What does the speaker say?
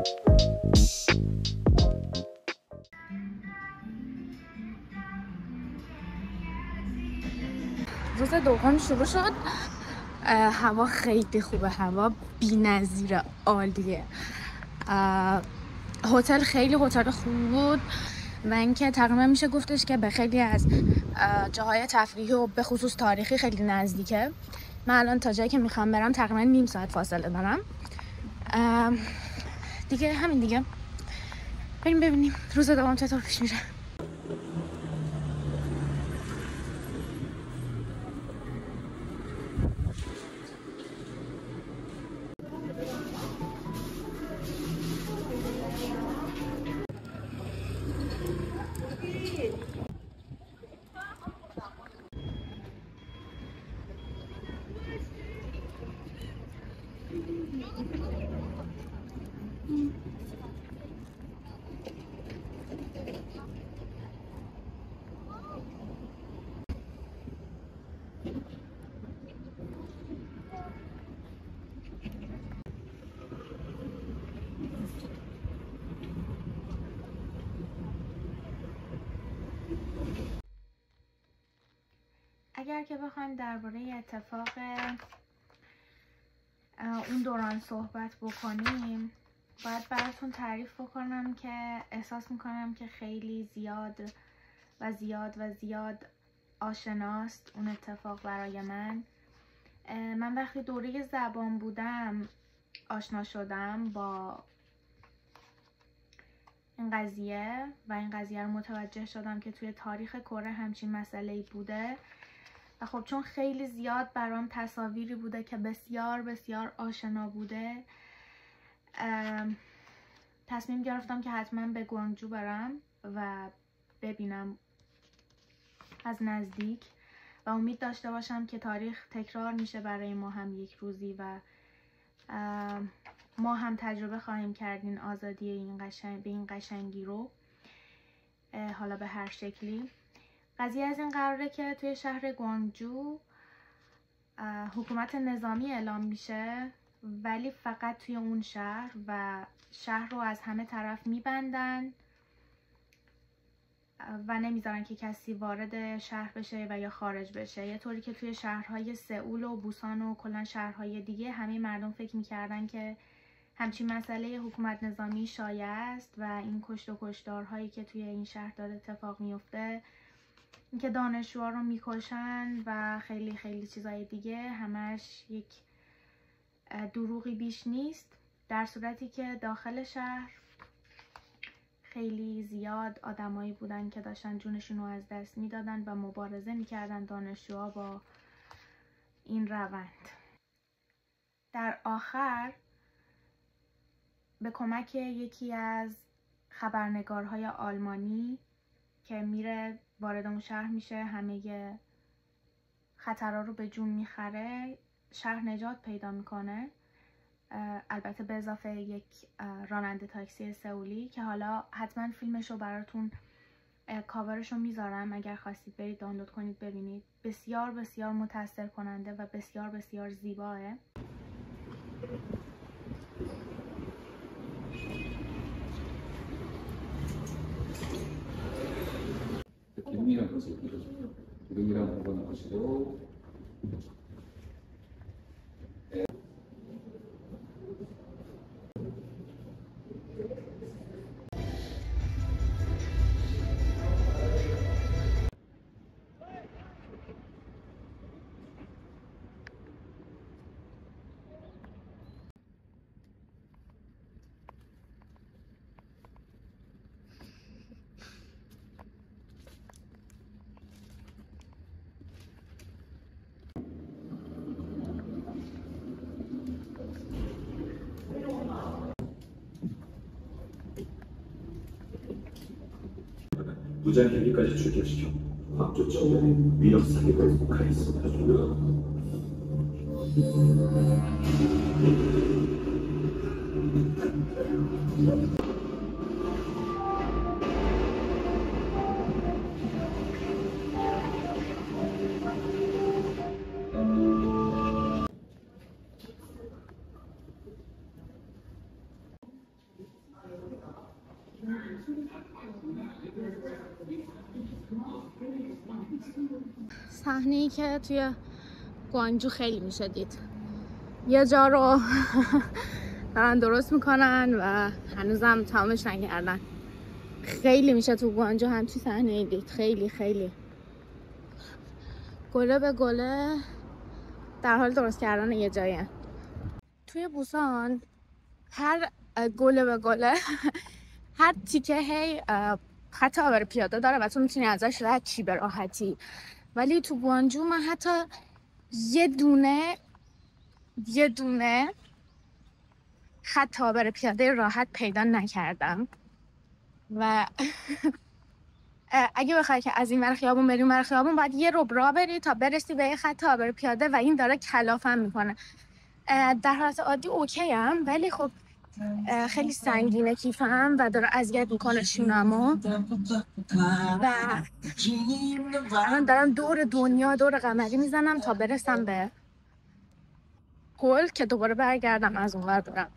روز دوم شروع شد. هوا خیلی خوبه، هوا بی‌نظیر عالیه. هتل خیلی هتل خوب بود و اینکه تقریبا میشه گفتش که به خیلی از جاهای تفریحی و به خصوص تاریخی خیلی نزدیکه. من الان تا جایی که میخوام برم تقریبا نیم ساعت فاصله دارم. دیگه همین دیگه. بریم ببینیم روز دوم چطور پیش میره. اگر که بخوایم درباره اتفاق اون دوران صحبت بکنیم، باید براتون تعریف بکنم که احساس میکنم که خیلی زیاد آشناست اون اتفاق برای من. من وقتی دوره زبان بودم آشنا شدم با این قضیه و این قضیه رو متوجه شدم که توی تاریخ کره همچین مسئله‌ای بوده و خب چون خیلی زیاد برام تصاویری بوده که بسیار آشنا بوده، تصمیم گرفتم که حتما به گوانگجو برم و ببینم از نزدیک و امید داشته باشم که تاریخ تکرار میشه برای ما هم یک روزی و ما هم تجربه خواهیم کرد این آزادی به این قشنگی رو، حالا به هر شکلی. قضیه از این قراره که توی شهر گوانگجو حکومت نظامی اعلام میشه، ولی فقط توی اون شهر و شهر رو از همه طرف میبندن و نمیذارن که کسی وارد شهر بشه و یا خارج بشه. یه طوری که توی شهرهای سئول و بوسان و کلا شهرهای دیگه همه مردم فکر میکردن که همچین مسئله حکومت نظامی شایع است و این کشت و کشتارهایی که توی این شهر داره اتفاق میفته، اینکه دانشجوها رو میکشن و خیلی چیزای دیگه، همش یک دروغی بیش نیست. در صورتی که داخل شهر خیلی زیاد آدمایی بودن که داشتن جونشون رو از دست میدادن و مبارزه میکردن دانشجوها با این روند. در آخر به کمک یکی از خبرنگارهای آلمانی که میره وارد اون شهر میشه، همه خطرها رو به جون میخره، شهر نجات پیدا میکنه. البته به اضافه یک راننده تاکسی سئولی که حالا حتما فیلمش رو براتون کاورش رو میذارم، اگر خواستید برید دانلود کنید ببینید. بسیار متاثر کننده و بسیار زیباه. 무장 헬기까지 출격시켜 광주 청년의 위력 사격을 가했습니다. صحنه‌ای که توی گوانجو خیلی میشه دید. یه جا رو دارن درست میکنن و هنوزم تمامش نکردن. خیلی میشه تو گوانجو همچی صحنه‌ای دید. خیلی خیلی گله به گله در حال درست کردن یه جایه. توی بوسان هر گله به گله هر تیکه هی خط عابر پیاده داره و تو میتونی ازش رد چی به راحتی. ولی تو گوانجو من حتی یه دونه خط عابر پیاده راحت پیدا نکردم و اگه بخوای که از این ور خیابون بری اون ور خیابون باید یه ربع راه بری تا برسی به یه خط عابر پیاده و این داره کلافم میکنه. در حالت عادی اوکی ام، ولی خب خیلی سنگینه کیفم و داره اذیت میکنه شونمو و الان دارم دور دنیا دور قمری میزنم تا برسم به پل که دوباره برگردم از اون ور دارم.